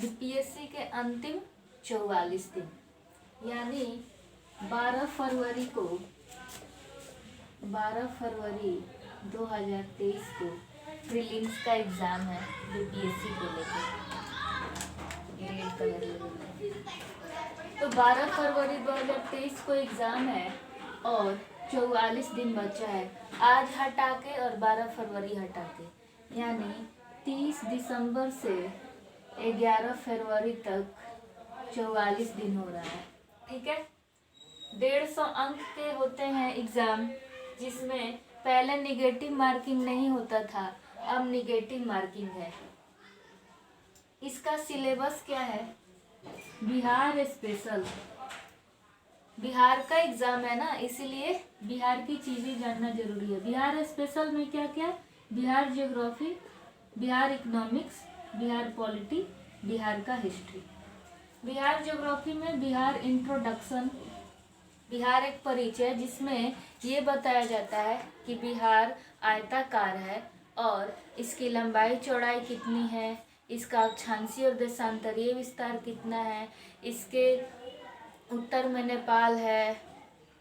BPSC के अंतिम 44 दिन, यानी 12 फरवरी 2023 को प्रीलिम्स का एग्ज़ाम है बीपीएससी को लेकर। रेड कलर तो 12 फरवरी 2023 को एग्ज़ाम है और 44 दिन बचा है। आज हटा के और 12 फरवरी हटा के, यानी 30 दिसंबर से 11 फरवरी तक 44 दिन हो रहा है। ठीक है, 150 अंक के होते हैं एग्ज़ाम, जिसमें पहले निगेटिव मार्किंग नहीं होता था, अब निगेटिव मार्किंग है। इसका सिलेबस क्या है? बिहार स्पेशल, बिहार का एग्ज़ाम है ना, इसीलिए बिहार की चीज़ें जानना जरूरी है। बिहार स्पेशल में क्या क्या? Bihar geography, Bihar economics, Bihar polity, Bihar का हिस्ट्री। बिहार ज्योग्राफी में बिहार इंट्रोडक्शन, बिहार एक परिचय, जिसमें ये बताया जाता है कि बिहार आयताकार है और इसकी लंबाई चौड़ाई कितनी है, इसका अक्षांशीय और देशांतरीय विस्तार कितना है, इसके उत्तर में नेपाल है,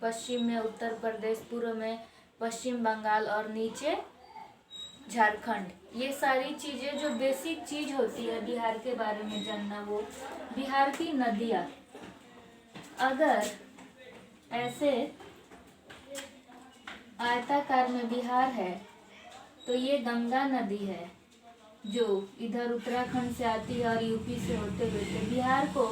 पश्चिम में उत्तर प्रदेश, पूर्व में पश्चिम बंगाल और नीचे झारखंड। ये सारी चीज़ें जो बेसिक चीज़ होती है बिहार के बारे में जानना, वो बिहार की नदियाँ। अगर ऐसे आयताकार में बिहार है तो ये गंगा नदी है जो इधर उत्तराखंड से आती है और यूपी से होते हुए बिहार को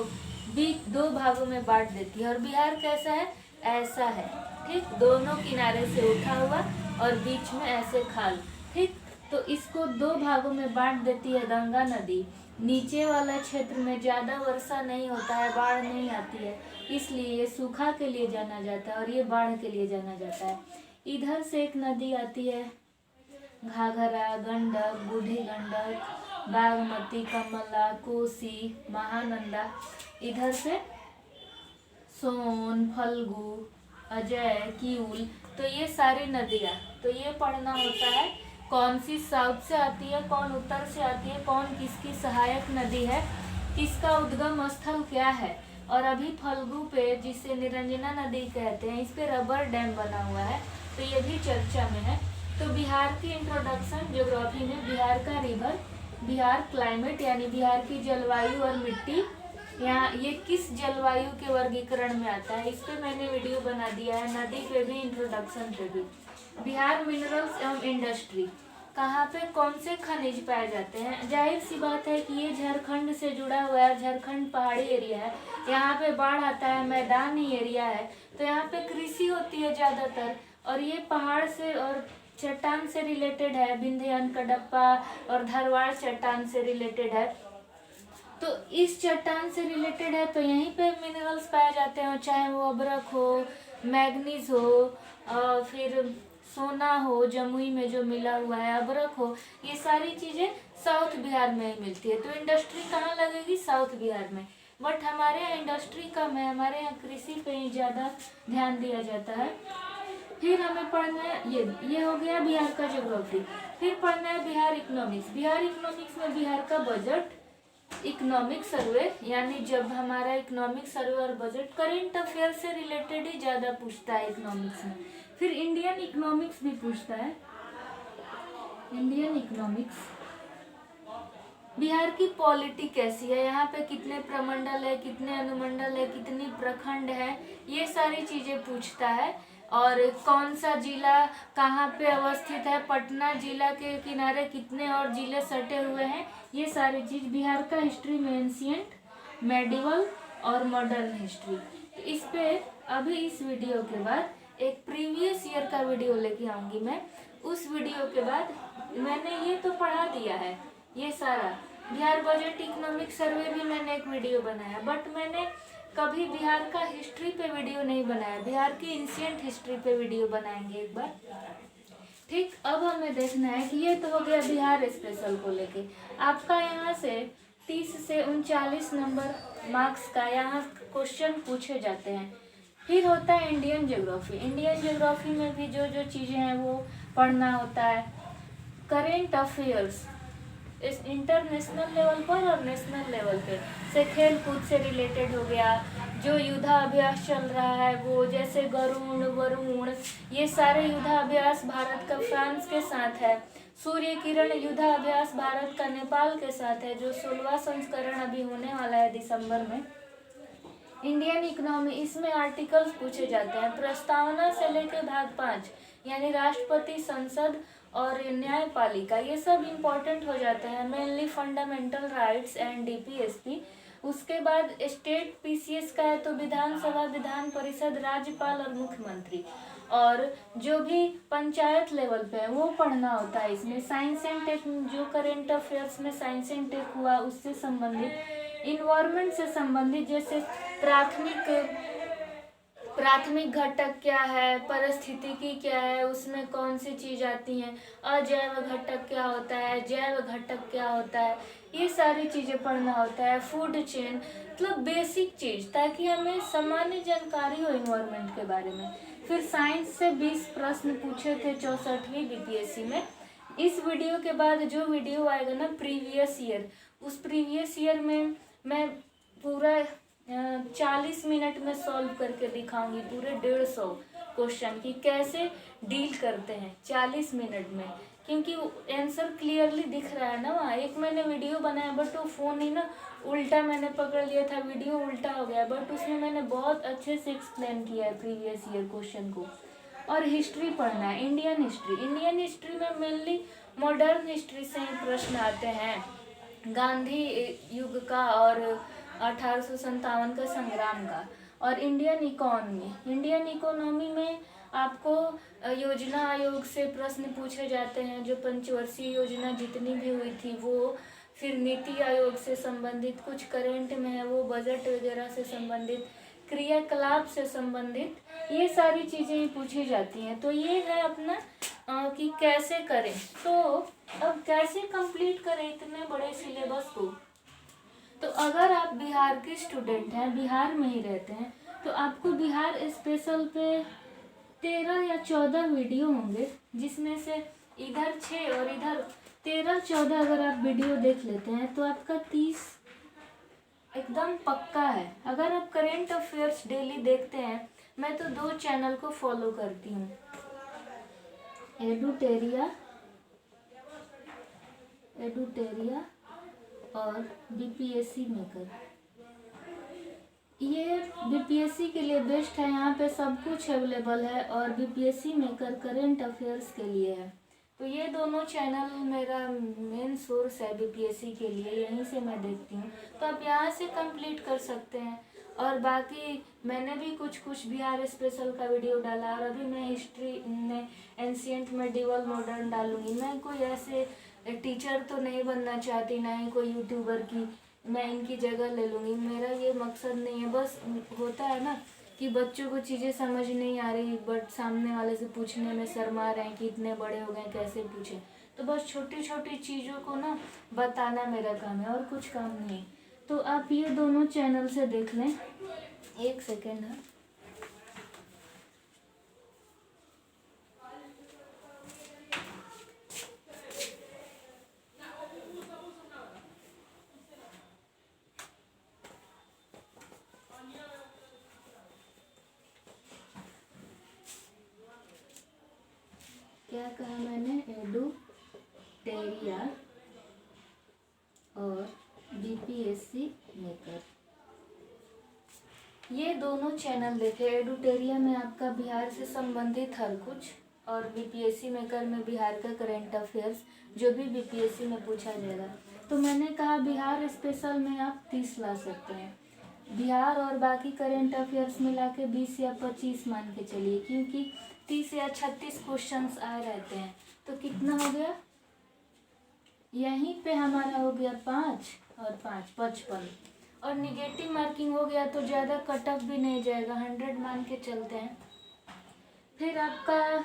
बीच 2 भागों में बांट देती है। और बिहार कैसा है? ऐसा है, ठीक, दोनों किनारे से उठा हुआ और बीच में ऐसे खाल, ठीक। तो इसको 2 भागों में बांट देती है गंगा नदी। नीचे वाला क्षेत्र में ज़्यादा वर्षा नहीं होता है, बाढ़ नहीं आती है, इसलिए ये सूखा के लिए जाना जाता है और ये बाढ़ के लिए जाना जाता है। इधर से एक नदी आती है, घाघरा, गंडक, बूढ़ी गंडक, बागमती, कमला, कोसी, महानंदा। इधर से सोन, फल्गु, अजय, किऊल। तो ये सारी नदियाँ, तो ये पढ़ना होता है कौन सी साउथ से आती है, कौन उत्तर से आती है, कौन किसकी सहायक नदी है, किसका उद्गम स्थल क्या है। और अभी फल्गु पे, जिसे निरंजना नदी कहते हैं, इस पे रबर डैम बना हुआ है, तो ये भी चर्चा में है। तो बिहार की इंट्रोडक्शन ज्योग्राफी में बिहार का रिवर, बिहार क्लाइमेट यानी बिहार की जलवायु और मिट्टी, यहाँ ये किस जलवायु के वर्गीकरण में आता है, इस पे मैंने वीडियो बना दिया है। नदी पे भी, इंट्रोडक्शन पे भी। बिहार मिनरल्स एवं इंडस्ट्री, कहाँ पे कौन से खनिज पाए जाते हैं? जाहिर सी बात है कि ये झारखंड से जुड़ा हुआ है, झारखंड पहाड़ी एरिया है, यहाँ पे बाढ़ आता है, मैदानी एरिया है, तो यहाँ पे कृषि होती है ज़्यादातर। और ये पहाड़ से और चट्टान से रिलेटेड है, विंध्याचल, कडप्पा और धारवाड़ चट्टान से रिलेटेड है। तो इस चट्टान से रिलेटेड है, तो यहीं पे मिनरल्स पाए जाते हैं, चाहे वो अभ्रक हो, मैग्नीज हो, फिर सोना हो, जमुई में जो मिला हुआ है, अभ्रक हो, ये सारी चीज़ें साउथ बिहार में ही मिलती है। तो इंडस्ट्री कहाँ लगेगी? साउथ बिहार में। बट हमारे यहाँ इंडस्ट्री कम है, हमारे यहाँ कृषि पे ही ज़्यादा ध्यान दिया जाता है। फिर हमें पढ़ना है, ये हो गया बिहार का ज्योग्राफी। फिर पढ़ना है बिहार इकोनॉमिक्स। बिहार इकोनॉमिक्स में बिहार का बजट, इकोनॉमिक सर्वे, यानी जब हमारा इकोनॉमिक सर्वे और बजट करेंट अफेयर से रिलेटेड ही ज़्यादा पूछता है इकोनॉमिक्स में। फिर इंडियन इकोनॉमिक्स भी पूछता है, इंडियन इकोनॉमिक्स। बिहार की पॉलिटी कैसी है, यहाँ पे कितने प्रमंडल है, कितने अनुमंडल है, कितनी प्रखंड है, ये सारी चीज़ें पूछता है। और कौन सा जिला कहाँ पे अवस्थित है, पटना जिला के किनारे कितने और जिले सटे हुए हैं, ये सारी चीज़। बिहार का हिस्ट्री में एंशिएंट, मेडिवल और मॉडर्न हिस्ट्री। तो इस पे अभी इस वीडियो के बाद एक प्रीवियस ईयर का वीडियो लेके आऊँगी मैं। उस वीडियो के बाद मैंने ये तो पढ़ा दिया है, ये सारा बिहार बजट, इकोनॉमिक सर्वे भी मैंने एक वीडियो बनाया, बट मैंने कभी बिहार का हिस्ट्री पे वीडियो नहीं बनाया। बिहार की एंशिएंट हिस्ट्री पे वीडियो बनाएंगे एक बार, ठीक। अब हमें देखना है कि ये तो हो गया बिहार स्पेशल को लेके। आपका यहाँ से 30 से 39 नंबर मार्क्स का यहाँ क्वेश्चन पूछे जाते हैं। फिर होता है इंडियन ज्योग्राफी। इंडियन ज्योग्राफी में भी जो जो चीज़ें हैं वो पढ़ना होता है। करेंट अफेयर्स, इस इंटरनेशनल लेवल पर और नेशनल लेवल पे से खेल कूद से रिलेटेड हो गया, जो युद्धाभ्यास चल रहा है वो, जैसे गरुण वरुण, ये सारे युद्धाभ्यास भारत का फ्रांस के साथ है। सूर्य किरण युद्धाभ्यास भारत का नेपाल के साथ है, जो 16वां संस्करण अभी होने वाला है दिसंबर में। इंडियन इकोनॉमी, इसमें आर्टिकल्स पूछे जाते हैं। प्रस्तावना से लेकर भाग 5 यानी राष्ट्रपति, संसद और न्यायपालिका, ये सब इम्पोर्टेंट हो जाते हैं। Mainly fundamental rights and DPSP. उसके बाद स्टेट पीसीएस का है तो विधानसभा, विधान परिषद, राज्यपाल और मुख्यमंत्री। और जो भी पंचायत लेवल पे है वो पढ़ना होता है इसमें। साइंस एंड टेक, जो करेंट अफेयर्स में साइंस एंड टेक हुआ उससे संबंधित। इन्वायरमेंट से संबंधित, जैसे प्राथमिक घटक क्या है, पारिस्थितिकी क्या है, उसमें कौन सी चीज आती हैं, अजैव घटक क्या होता है, जैव घटक क्या होता है, ये सारी चीजें पढ़ना होता है। फूड चेन, मतलब बेसिक चीज, ताकि हमें सामान्य जानकारी हो इन्वायरमेंट के बारे में। फिर साइंस से 20 प्रश्न पूछे थे 64वीं बीपीएससी में। इस वीडियो के बाद जो वीडियो आएगा ना प्रीवियस ईयर, उस प्रीवियस ईयर में मैं पूरा 40 मिनट में सॉल्व करके दिखाऊंगी पूरे 150 क्वेश्चन की कैसे डील करते हैं 40 मिनट में, क्योंकि आंसर क्लियरली दिख रहा है ना वहाँ। एक मैंने वीडियो बनाया बट वो फ़ोन ही ना उल्टा मैंने पकड़ लिया था, वीडियो उल्टा हो गया, बट उसमें मैंने बहुत अच्छे से एक्सप्लेन किया है प्रीवियस ईयर क्वेश्चन को। और हिस्ट्री पढ़ना है, इंडियन हिस्ट्री। इंडियन हिस्ट्री में मेनली मॉडर्न हिस्ट्री से ही प्रश्न आते हैं, गांधी युग का और 1857 का संग्राम का। और इंडियन इकोनॉमी, इंडियन इकोनॉमी में आपको योजना आयोग से प्रश्न पूछे जाते हैं, जो पंचवर्षीय योजना जितनी भी हुई थी वो, फिर नीति आयोग से संबंधित, कुछ करेंट में है वो, बजट वगैरह से संबंधित, क्रियाकलाप से संबंधित, ये सारी चीज़ें ही पूछी जाती हैं। तो ये है अपना कि कैसे करें। तो अब कैसे कंप्लीट करें इतने बड़े सिलेबस को। तो अगर आप बिहार के स्टूडेंट हैं, बिहार में ही रहते हैं, तो आपको बिहार स्पेशल पे 13 या 14 वीडियो होंगे, जिसमें से इधर 6 और इधर 13-14 अगर आप वीडियो देख लेते हैं तो आपका 30 एकदम पक्का है। अगर आप करेंट अफेयर्स डेली देखते हैं, मैं तो 2 चैनल को फॉलो करती हूँ, एडुटेरिया और बीपीएससी मेकर। ये बीपीएससी के लिए बेस्ट है, यहाँ पे सब कुछ अवेलेबल है। और बीपीएससी मेकर करेंट अफेयर्स के लिए है। तो ये दोनों चैनल मेरा मेन सोर्स है बीपीएससी के लिए, यहीं से मैं देखती हूँ। तो आप यहाँ से कंप्लीट कर सकते हैं। और बाकी मैंने भी कुछ बिहार स्पेशल का वीडियो डाला, और अभी मैं हिस्ट्री में एंशिएंट मेडिवल मॉडर्न डालूंगी। मैं कोई ऐसे टीचर तो नहीं बनना चाहती, ना ही कोई यूट्यूबर की मैं इनकी जगह ले लूँगी, मेरा ये मकसद नहीं है। बस होता है ना कि बच्चों को चीज़ें समझ नहीं आ रही, बट सामने वाले से पूछने में शर्मा रहे हैं कि इतने बड़े हो गए कैसे पूछें। तो बस छोटी छोटी चीज़ों को ना बताना मेरा काम है, और कुछ काम नहीं। तो आप ये दोनों चैनल से देख लें। एक सेकेंड है, क्या कहा मैंने, एडुटेरिया और बीपीएससी मेकर, ये दोनों चैनल देखे। एडुटेरिया में आपका बिहार से संबंधित हर कुछ, और बीपीएससी मेकर में बिहार का करंट अफेयर्स जो भी बीपीएससी में पूछा जाएगा। तो मैंने कहा बिहार स्पेशल में आप 30 ला सकते हैं, बिहार और बाकी करंट अफेयर्स मिला के 20 या 25 मान के चलिए, क्योंकि 30 या 36 क्वेश्चंस आए रहते हैं। तो कितना हो गया, यहीं पे हमारा हो गया 5 और 5 55, और निगेटिव मार्किंग हो गया तो ज़्यादा कट ऑफ भी नहीं जाएगा, 100 मान के चलते हैं। फिर आपका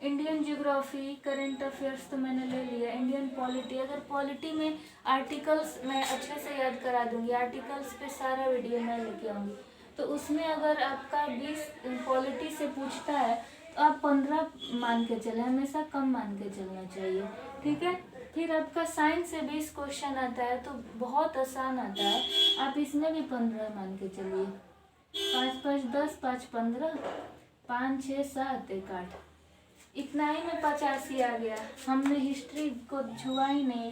इंडियन ज्योग्राफी करंट अफेयर्स तो मैंने ले लिया। इंडियन पॉलिटी, अगर पॉलिटी में आर्टिकल्स मैं अच्छे से याद करा दूंगी, आर्टिकल्स पे सारा वीडियो मैं लेके आऊँगी। तो उसमें अगर आपका 20 पॉलिटी से पूछता है तो आप 15 मान के चलें, हमेशा कम मान के चलना चाहिए, ठीक है। फिर आपका साइंस से 20 क्वेश्चन आता है तो बहुत आसान आता है, आप इसमें भी 15 मान के चलिए। 5 5 10, 5 15, 5 6 7 1 8, इतना ही में 85 आ गया। हमने हिस्ट्री को छुआ ही नहीं,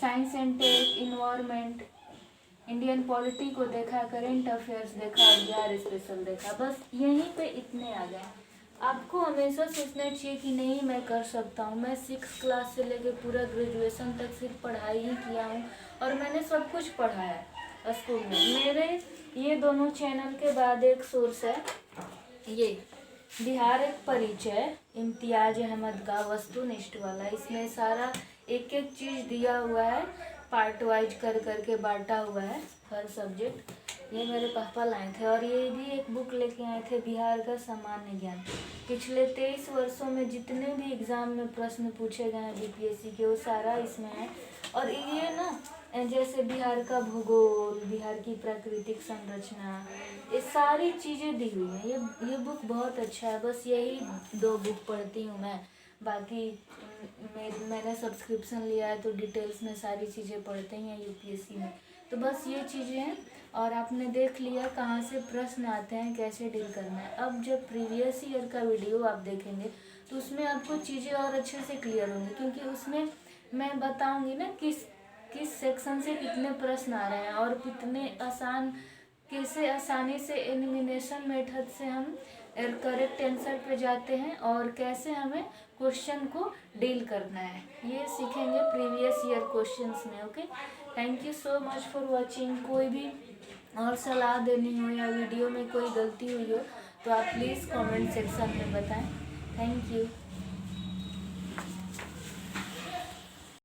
science and tech, environment, Indian polity को देखा, करेंट अफेयर्स देखा, बिहार स्पेशल देखा, बस यहीं पे इतने आ गए। आपको हमेशा सोचना चाहिए कि नहीं मैं कर सकता हूँ। मैं 6 क्लास से लेकर पूरा ग्रेजुएशन तक सिर्फ पढ़ाई ही किया हूँ और मैंने सब कुछ पढ़ा है स्कूल में। मेरे ये दोनों चैनल के बाद एक सोर्स है, ये बिहार एक परिचय, इम्तियाज अहमद का वस्तुनिष्ठ वाला। इसमें सारा एक एक चीज़ दिया हुआ है, पार्ट वाइज कर करके बांटा हुआ है हर सब्जेक्ट। ये मेरे पापा लाए थे। और ये भी एक बुक लेके आए थे, बिहार का सामान्य ज्ञान। पिछले 23 वर्षों में जितने भी एग्ज़ाम में प्रश्न पूछे गए हैं बीपीएससी के, वो सारा इसमें है। और ये ना जैसे बिहार का भूगोल, बिहार की प्राकृतिक संरचना, ये सारी चीज़ें दी हुई हैं। ये बुक बहुत अच्छा है। बस यही 2 बुक पढ़ती हूँ मैं, बाकी मैंने सब्सक्रिप्शन लिया है तो डिटेल्स में सारी चीज़ें पढ़ते ही हैं यूपीएससी में। तो बस ये चीज़ें हैं। और आपने देख लिया कहाँ से प्रश्न आते हैं, कैसे डील करना है। अब जब प्रीवियस ईयर का वीडियो आप देखेंगे तो उसमें आपको चीज़ें और अच्छे से क्लियर होंगी, क्योंकि उसमें मैं बताऊंगी ना किस सेक्शन से कितने प्रश्न आ रहे हैं और कितने कैसे आसानी से एलिमिनेशन मेथड से हम करेक्ट आंसर पे जाते हैं और कैसे हमें क्वेश्चन को डील करना है, ये सीखेंगे प्रीवियस ईयर क्वेश्चंस में। Okay, thank you so much for watching. कोई भी और सलाह देनी हो या वीडियो में कोई गलती हुई हो तो आप प्लीज़ कमेंट सेक्शन में बताएं। Thank you.